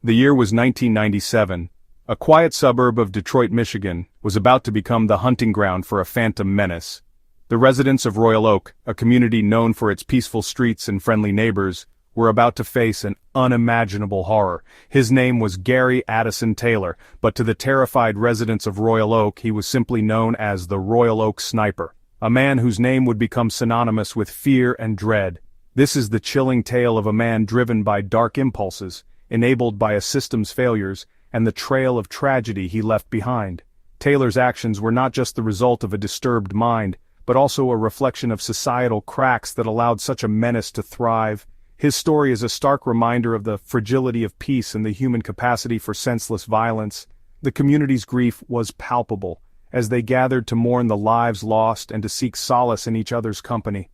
The year was 1997. A quiet suburb of Detroit, Michigan, was about to become the hunting ground for a phantom menace. The residents of Royal Oak, a community known for its peaceful streets and friendly neighbors, were about to face an unimaginable horror. His name was Gary Addison Taylor, but to the terrified residents of Royal Oak he was simply known as the Royal Oak Sniper, a man whose name would become synonymous with fear and dread. This is the chilling tale of a man driven by dark impulses, enabled by a system's failures, and the trail of tragedy he left behind. Taylor's actions were not just the result of a disturbed mind, but also a reflection of societal cracks that allowed such a menace to thrive. His story is a stark reminder of the fragility of peace and the human capacity for senseless violence. The community's grief was palpable, as they gathered to mourn the lives lost and to seek solace in each other's company.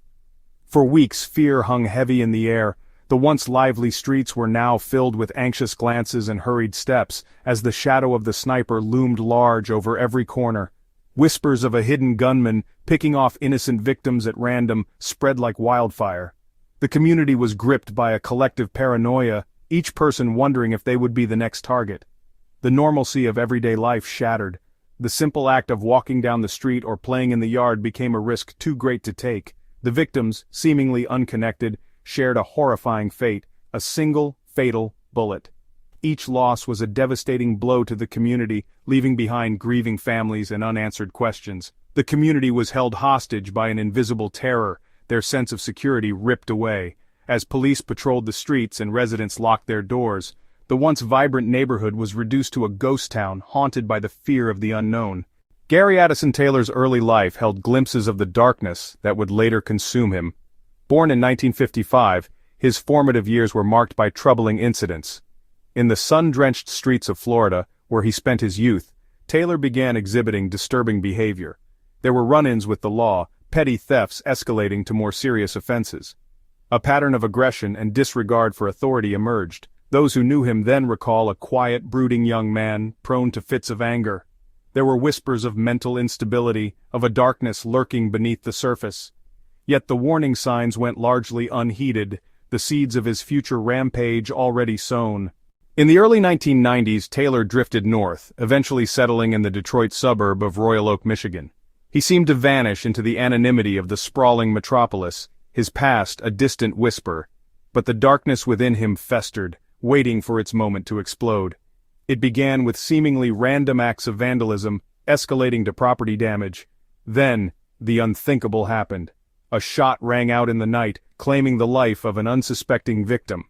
For weeks fear hung heavy in the air. The once lively streets were now filled with anxious glances and hurried steps, as the shadow of the sniper loomed large over every corner. Whispers of a hidden gunman, picking off innocent victims at random, spread like wildfire. The community was gripped by a collective paranoia, each person wondering if they would be the next target. The normalcy of everyday life shattered. The simple act of walking down the street or playing in the yard became a risk too great to take. The victims, seemingly unconnected, shared a horrifying fate, a single, fatal bullet. Each loss was a devastating blow to the community, leaving behind grieving families and unanswered questions. The community was held hostage by an invisible terror, their sense of security ripped away. As police patrolled the streets and residents locked their doors, the once vibrant neighborhood was reduced to a ghost town haunted by the fear of the unknown. Gary Addison Taylor's early life held glimpses of the darkness that would later consume him. Born in 1955, his formative years were marked by troubling incidents. In the sun-drenched streets of Florida, where he spent his youth, Taylor began exhibiting disturbing behavior. There were run-ins with the law, petty thefts escalating to more serious offenses. A pattern of aggression and disregard for authority emerged. Those who knew him then recall a quiet, brooding young man, prone to fits of anger. There were whispers of mental instability, of a darkness lurking beneath the surface. Yet the warning signs went largely unheeded, the seeds of his future rampage already sown. In the early 1990s, Taylor drifted north, eventually settling in the Detroit suburb of Royal Oak, Michigan. He seemed to vanish into the anonymity of the sprawling metropolis, his past a distant whisper. But the darkness within him festered, waiting for its moment to explode. It began with seemingly random acts of vandalism, escalating to property damage. Then, the unthinkable happened. A shot rang out in the night, claiming the life of an unsuspecting victim.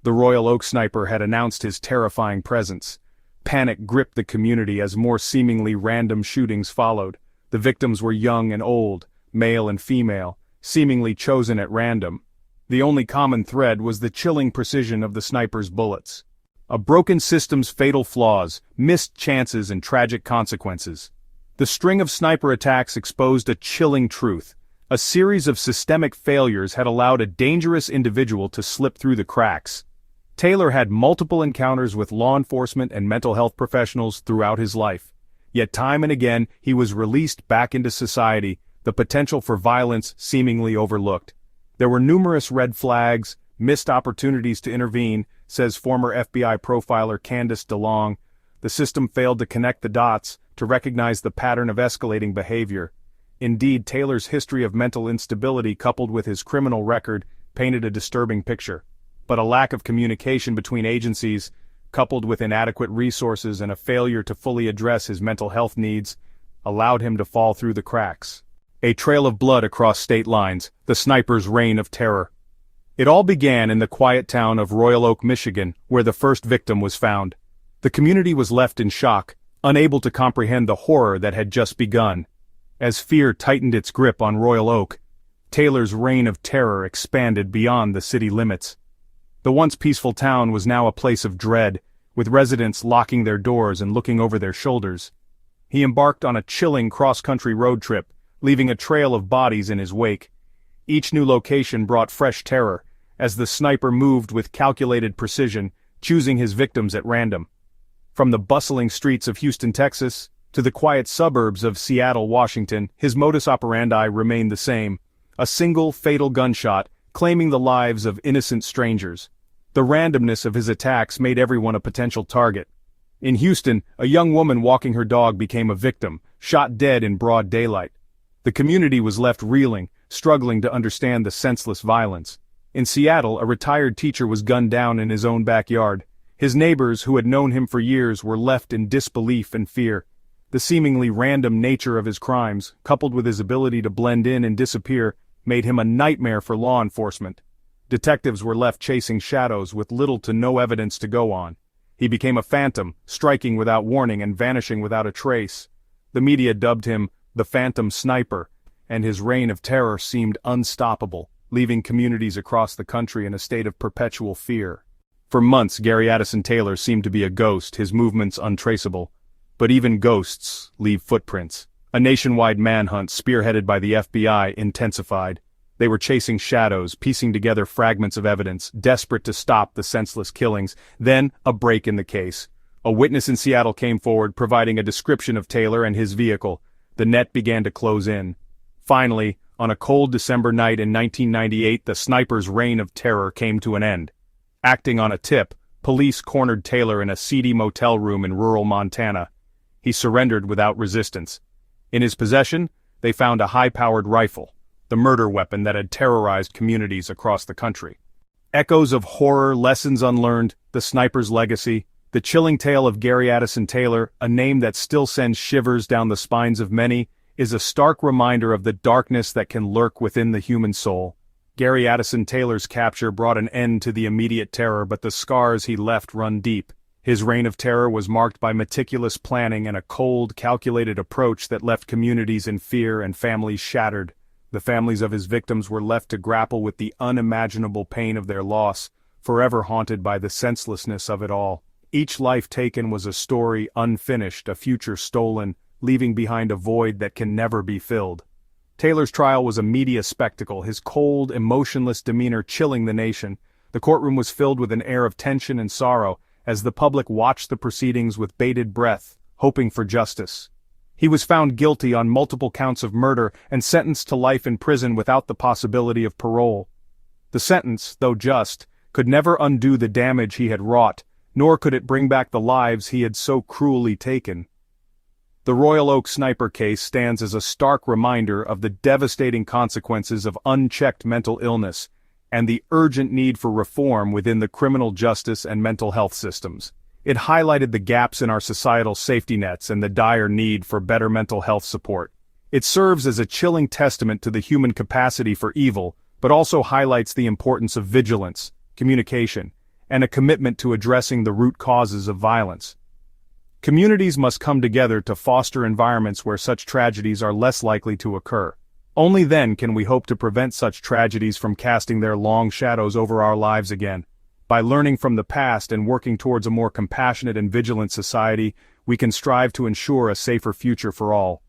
The Royal Oak Sniper had announced his terrifying presence. Panic gripped the community as more seemingly random shootings followed. The victims were young and old, male and female, seemingly chosen at random. The only common thread was the chilling precision of the sniper's bullets. A broken system's fatal flaws, missed chances and tragic consequences. The string of sniper attacks exposed a chilling truth. A series of systemic failures had allowed a dangerous individual to slip through the cracks. Taylor had multiple encounters with law enforcement and mental health professionals throughout his life. Yet time and again he was released back into society, the potential for violence seemingly overlooked. There were numerous red flags, missed opportunities to intervene, says former FBI profiler Candace DeLong. The system failed to connect the dots, to recognize the pattern of escalating behavior. Indeed, Taylor's history of mental instability coupled with his criminal record painted a disturbing picture. But a lack of communication between agencies, coupled with inadequate resources and a failure to fully address his mental health needs, allowed him to fall through the cracks. A trail of blood across state lines, the sniper's reign of terror. It all began in the quiet town of Royal Oak, Michigan, where the first victim was found. The community was left in shock, unable to comprehend the horror that had just begun. As fear tightened its grip on Royal Oak, Taylor's reign of terror expanded beyond the city limits. The once peaceful town was now a place of dread, with residents locking their doors and looking over their shoulders. He embarked on a chilling cross-country road trip, leaving a trail of bodies in his wake. Each new location brought fresh terror, as the sniper moved with calculated precision, choosing his victims at random. From the bustling streets of Houston, Texas, to the quiet suburbs of Seattle, Washington, his modus operandi remained the same: a single fatal gunshot, claiming the lives of innocent strangers. The randomness of his attacks made everyone a potential target. In Houston, a young woman walking her dog became a victim, shot dead in broad daylight. The community was left reeling, struggling to understand the senseless violence. In Seattle, a retired teacher was gunned down in his own backyard. His neighbors, who had known him for years, were left in disbelief and fear. The seemingly random nature of his crimes, coupled with his ability to blend in and disappear, made him a nightmare for law enforcement. Detectives were left chasing shadows with little to no evidence to go on. He became a phantom, striking without warning and vanishing without a trace. The media dubbed him the Phantom Sniper, and his reign of terror seemed unstoppable, leaving communities across the country in a state of perpetual fear. For months, Gary Addison Taylor seemed to be a ghost, his movements untraceable. But even ghosts leave footprints. A nationwide manhunt spearheaded by the FBI intensified. They were chasing shadows, piecing together fragments of evidence, desperate to stop the senseless killings. Then, a break in the case. A witness in Seattle came forward, providing a description of Taylor and his vehicle. The net began to close in. Finally, on a cold December night in 1998, the sniper's reign of terror came to an end. Acting on a tip, police cornered Taylor in a seedy motel room in rural Montana. He surrendered without resistance. In his possession, they found a high-powered rifle, the murder weapon that had terrorized communities across the country. Echoes of horror, lessons unlearned, the sniper's legacy, the chilling tale of Gary Addison Taylor, a name that still sends shivers down the spines of many, is a stark reminder of the darkness that can lurk within the human soul. Gary Addison Taylor's capture brought an end to the immediate terror, but the scars he left run deep. His reign of terror was marked by meticulous planning and a cold, calculated approach that left communities in fear and families shattered. The families of his victims were left to grapple with the unimaginable pain of their loss, forever haunted by the senselessness of it all. Each life taken was a story unfinished, a future stolen, leaving behind a void that can never be filled. Taylor's trial was a media spectacle, his cold, emotionless demeanor chilling the nation. The courtroom was filled with an air of tension and sorrow, as the public watched the proceedings with bated breath, hoping for justice. He was found guilty on multiple counts of murder and sentenced to life in prison without the possibility of parole. The sentence, though just, could never undo the damage he had wrought, nor could it bring back the lives he had so cruelly taken. The Royal Oak sniper case stands as a stark reminder of the devastating consequences of unchecked mental illness and the urgent need for reform within the criminal justice and mental health systems. It highlighted the gaps in our societal safety nets and the dire need for better mental health support. It serves as a chilling testament to the human capacity for evil, but also highlights the importance of vigilance, communication, and a commitment to addressing the root causes of violence. Communities must come together to foster environments where such tragedies are less likely to occur. Only then can we hope to prevent such tragedies from casting their long shadows over our lives again. By learning from the past and working towards a more compassionate and vigilant society, we can strive to ensure a safer future for all.